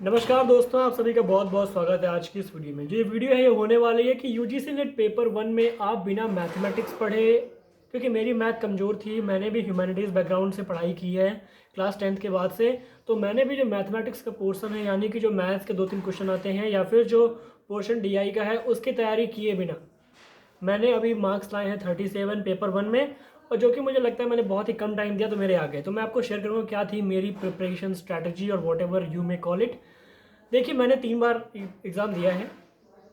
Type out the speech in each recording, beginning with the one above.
नमस्कार दोस्तों, आप सभी का बहुत बहुत स्वागत है आज की इस वीडियो में। जो ये वीडियो है ये होने वाली है कि यूजीसी नेट पेपर 1 में आप बिना मैथमेटिक्स पढ़े, क्योंकि मेरी मैथ कमज़ोर थी, मैंने भी ह्यूमैनिटीज़ बैकग्राउंड से पढ़ाई की है क्लास 10th के बाद से। तो मैंने भी जो मैथमेटिक्स का पोर्शन है, यानी कि जो मैथ्स के 2-3 क्वेश्चन आते हैं या फिर जो पोर्शन डीआई का है, उसकी तैयारी किए बिना मैंने अभी मार्क्स लाए हैं 37 पेपर 1 में। और जो कि मुझे लगता है मैंने बहुत ही कम टाइम दिया तो मेरे आ गए। तो मैं आपको शेयर करूँगा क्या थी मेरी प्रिपरेशन स्ट्रैटेजी और what ever you may call it. देखिए, मैंने 3 बार एग्ज़ाम दिया है।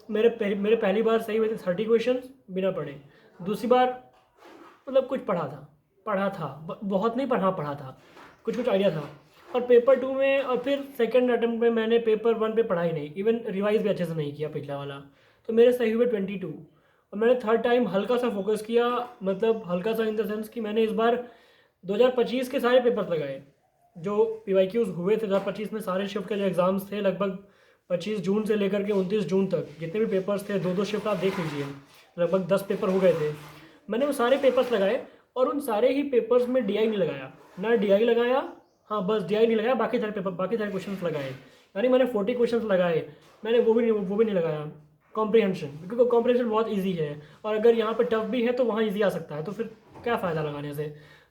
मेरे पहली बार सही हुए थे 30 क्वेश्चन बिना पढ़े। दूसरी बार मतलब कुछ पढ़ा था बहुत नहीं पढ़ा पढ़ा था, कुछ कुछ आइडिया था। और पेपर 2 में और फिर सेकंड अटेम्प्ट में मैंने पेपर 1 पे पढ़ा ही नहीं, इवन रिवाइज भी अच्छे से नहीं किया पिछला वाला। तो मेरे सही हुए 22। और मैंने थर्ड टाइम हल्का सा फोकस किया, मतलब हल्का सा इन द सेंस कि मैंने इस बार 2025 के सारे पेपर्स लगाए जो पीवाईक्यूज हुए थे। 2025 में सारे शिफ्ट के जो एग्ज़ाम्स थे, लगभग 25 जून से लेकर के 29 जून तक जितने भी पेपर्स थे, दो दो शिफ्ट आप देख लीजिए, लगभग 10 पेपर हो गए थे। मैंने वो सारे पेपर्स लगाए और उन सारे ही पेपर्स में डीआई नहीं लगाया, ना डीआई लगाया। हाँ, बस डीआई नहीं लगाया, बाकी सारे क्वेश्चन लगाए। यानी मैंने 40 क्वेश्चन लगाए, मैंने वो भी नहीं लगाया कॉम्प्रिहेंशन, क्योंकि कॉम्प्रिहेंशन बहुत ईजी है। और अगर यहाँ पर टफ भी है तो वहाँ ईजी आ सकता है, तो फिर क्या फ़ायदा लगाने से।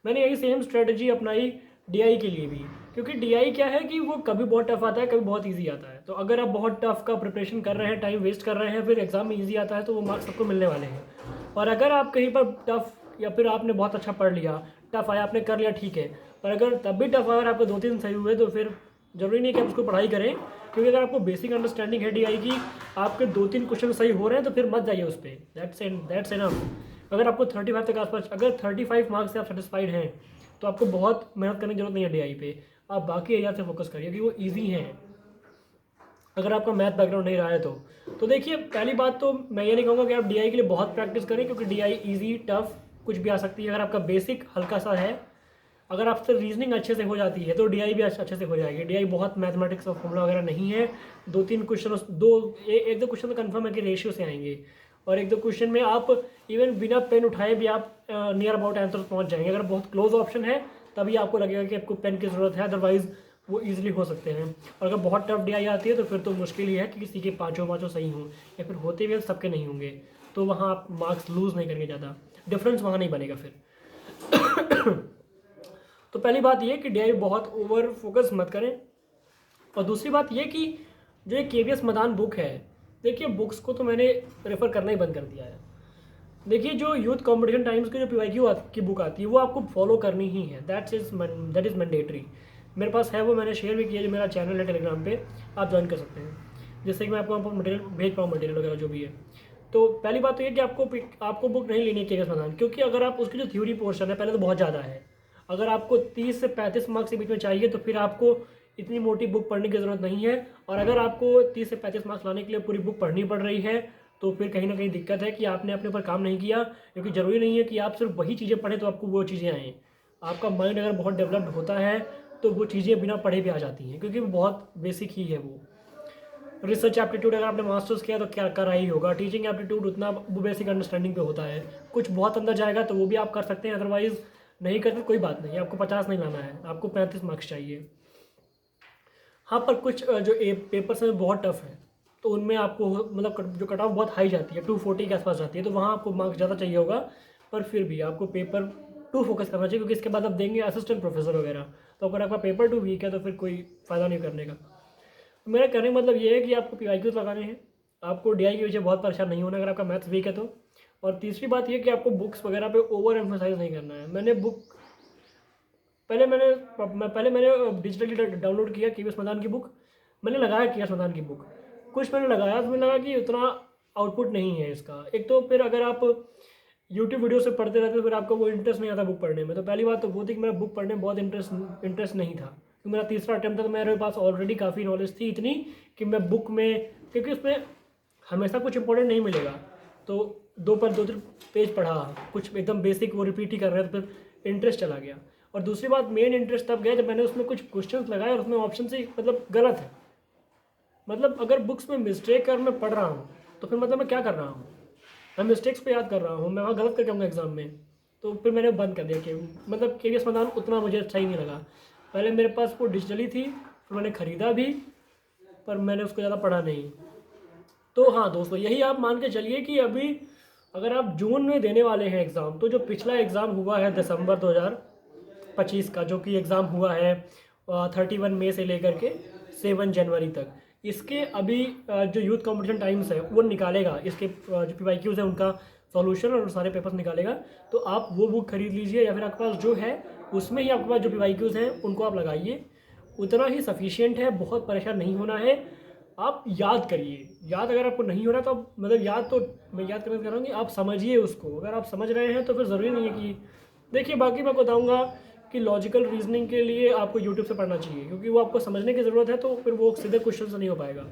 मैंने यही सेम स्ट्रेटजी अपनाई डीआई के लिए भी, क्योंकि डीआई क्या है कि वो कभी बहुत टफ आता है, कभी बहुत इजी आता है। तो अगर आप बहुत टफ का प्रिपरेशन कर रहे हैं, टाइम वेस्ट कर रहे हैं, फिर एग्जाम में इजी आता है, तो वो मार्क्स सबको मिलने वाले हैं। और अगर आप कहीं पर टफ, या फिर आपने बहुत अच्छा पढ़ लिया, टफ आया आपने कर लिया, ठीक है। पर अगर तब भी टफ आया और आपके 2-3 सही हुए, तो फिर ज़रूरी नहीं कि आप उसको पढ़ाई करें। क्योंकि अगर आपको बेसिक अंडरस्टैंडिंग है डीआई की, आपके 2-3 क्वेश्चन सही हो रहे हैं, तो फिर मत जाइए उस पर। That's enough. अगर आपको 35 तक आसपास, अगर 35 मार्क्स से आप सेटिस्फाइड हैं, तो आपको बहुत मेहनत करने की जरूरत नहीं है डीआई पे। आप बाकी एरिया से फोकस करिए क्योंकि वो ईजी हैं, अगर आपका मैथ बैकग्राउंड नहीं रहा है तो देखिए, पहली बात तो मैं ये नहीं कहूँगा कि आप डीआई के लिए बहुत प्रैक्टिस करें, क्योंकि डीआई इजी टफ कुछ भी आ सकती है। अगर आपका बेसिक हल्का सा है, अगर आपसे रीजनिंग अच्छे से हो जाती है, तो डीआई भी अच्छे से हो जाएगी। डीआई बहुत मैथमेटिक्स और फॉर्मूला वगैरह नहीं है। 2-3 क्वेश्चन, एक दो क्वेश्चन तो कंफर्म है कि रेशियो से आएंगे। और एक दो क्वेश्चन में आप इवन बिना पेन उठाए भी आप नियर अबाउट आंसर पहुंच जाएंगे। अगर बहुत क्लोज ऑप्शन है तभी आपको लगेगा कि आपको पेन की ज़रूरत है, अदरवाइज वो ईजिली हो सकते हैं। और अगर बहुत टफ डीआई आती है तो फिर तो मुश्किल ही है कि किसी के पाँचों पाँचों सही हों, या फिर होते भी सबके नहीं होंगे। तो वहाँ आप मार्क्स लूज़ नहीं करेंगे, ज़्यादा डिफरेंस वहाँ नहीं बनेगा फिर। तो पहली बात ये कि डीआई बहुत ओवर फोकस मत करें। और दूसरी बात ये कि जो एक केवीएस मदान बुक है, देखिए बुक्स को तो मैंने रेफ़र करना ही बंद कर दिया है। देखिए, जो यूथ कॉम्पिटिशन टाइम्स की जो पीवाईक्यू की बुक आती है, वो आपको फॉलो करनी ही है। That is mandatory. मेरे पास है, वो मैंने शेयर भी किया, जो मेरा चैनल है टेलीग्राम पे, आप ज्वाइन कर सकते हैं, जिससे कि मैं आपको मटेरियल भेज पाऊँ, मटेरियल वगैरह जो भी है। तो पहली बात तो ये कि आपको बुक नहीं लेनी है केवीएस मदान, क्योंकि अगर आप उसकी जो थ्योरी पोर्शन है पहले तो बहुत ज़्यादा है। अगर आपको 30 से 35 मार्क्स के बीच में चाहिए, तो फिर आपको इतनी मोटी बुक पढ़ने की ज़रूरत नहीं है। और अगर आपको 30 से 35 मार्क्स लाने के लिए पूरी बुक पढ़नी पड़ रही है, तो फिर कहीं ना कहीं दिक्कत है कि आपने अपने ऊपर काम नहीं किया। क्योंकि ज़रूरी नहीं है कि आप सिर्फ वही चीज़ें पढ़ें तो आपको वो चीज़ें आएँ। आपका माइंड अगर बहुत डेवलप्ड होता है तो वो चीज़ें बिना पढ़े भी आ जाती हैं, क्योंकि वो बहुत बेसिक ही है। वो रिसर्च एप्टीट्यूड अगर आपने मास्टर्स किया तो क्या करा ही होगा, टीचिंग एप्टीट्यूड उतना वो बेसिक अंडरस्टैंडिंग पे होता है। कुछ बहुत अंदर जाएगा तो वो भी आप कर सकते हैं, अदरवाइज नहीं करते कोई बात नहीं। आपको 50 नहीं लाना है, आपको 35 मार्क्स चाहिए। हाँ, पर कुछ जो पेपर्स हैं बहुत टफ है, तो उनमें आपको मतलब जो कट ऑफ बहुत हाई जाती है, 240 के आसपास जाती है, तो वहाँ आपको मार्क्स ज़्यादा चाहिए होगा। पर फिर भी आपको पेपर 2 फोकस करना चाहिए, क्योंकि इसके बाद आप देंगे असिस्टेंट प्रोफेसर वगैरह। तो अगर आपका पेपर 2 वीक है तो फिर कोई फ़ायदा नहीं करने का। तो मेरा कहने का मतलब ये है कि आपको पीवाईक्यूज लगाने हैं, आपको डीआई के पीछे बहुत परेशान नहीं होना अगर आपका मैथ्स वीक है तो। और तीसरी बात ये कि आपको बुक्स वगैरह पे ओवर एम्फोसाइज नहीं करना है। पहले मैंने डिजिटली डाउनलोड किया केवीएस मदान की बुक, मैंने लगाया केवीएस मदान की बुक, कुछ मैंने लगाया तो मुझे लगा कि उतना आउटपुट नहीं है इसका। एक तो फिर अगर आप यूट्यूब वीडियो से पढ़ते रहते तो फिर आपको वो इंटरेस्ट नहीं आता बुक पढ़ने में। तो पहली बात तो वो थी कि मेरा बुक पढ़ने में बहुत इंटरेस्ट नहीं था। तो मेरा तीसरा अटैम्प्ट था, तो मेरे पास ऑलरेडी काफ़ी नॉलेज थी, इतनी कि मैं बुक में, क्योंकि उसमें हमेशा कुछ इंपॉर्टेंट नहीं मिलेगा। तो 2-3 पेज पढ़ा, कुछ एकदम बेसिक वो रिपीट ही कर रहे थे, तो फिर इंटरेस्ट चला गया। और दूसरी बात, मेन इंटरेस्ट तब गया जब मैंने उसमें कुछ क्वेश्चंस लगाए और उसमें ऑप्शन से मतलब गलत है। मतलब अगर बुक्स में मिस्टेक कर मैं पढ़ रहा हूँ तो फिर मतलब मैं क्या कर रहा हूँ, मैं मिस्टेक्स पे याद कर रहा हूँ, मैं वहाँ गलत करके आऊँगा एग्जाम में। तो फिर मैंने बंद कर दिया कि मतलब केवीएस मदान उतना मुझे सही नहीं लगा। पहले मेरे पास वो डिजिटली थी, फिर मैंने ख़रीदा भी, पर मैंने उसको ज़्यादा पढ़ा नहीं। तो हाँ दोस्तों, यही आप मान के चलिए कि अभी अगर आप जून में देने वाले हैं एग्ज़ाम, तो जो पिछला एग्ज़ाम हुआ है दिसंबर 2025 का, जो कि एग्ज़ाम हुआ है 31 मई से लेकर के 7 जनवरी तक, इसके अभी जो यूथ कंपटीशन टाइम्स है वो निकालेगा, इसके जो PYQs है उनका सॉल्यूशन और सारे पेपर्स निकालेगा। तो आप वो बुक खरीद लीजिए, या फिर आपके पास जो है उसमें ही आपके पास जो PYQs हैं उनको आप लगाइए, उतना ही सफिशिएंट है, बहुत परेशान नहीं होना है। आप याद करिए, याद अगर आपको नहीं हो रहा तो आप मतलब याद तो मैं याद करना चाह रहा हूँ कि आप समझिए उसको, अगर आप समझ रहे हैं तो फिर ज़रूरी नहीं है कि देखिए। बाकी मैं बताऊँगा कि लॉजिकल रीजनिंग के लिए आपको यूट्यूब से पढ़ना चाहिए, क्योंकि वो आपको समझने की ज़रूरत है, तो फिर वो सीधे क्वेश्चन से नहीं हो पाएगा।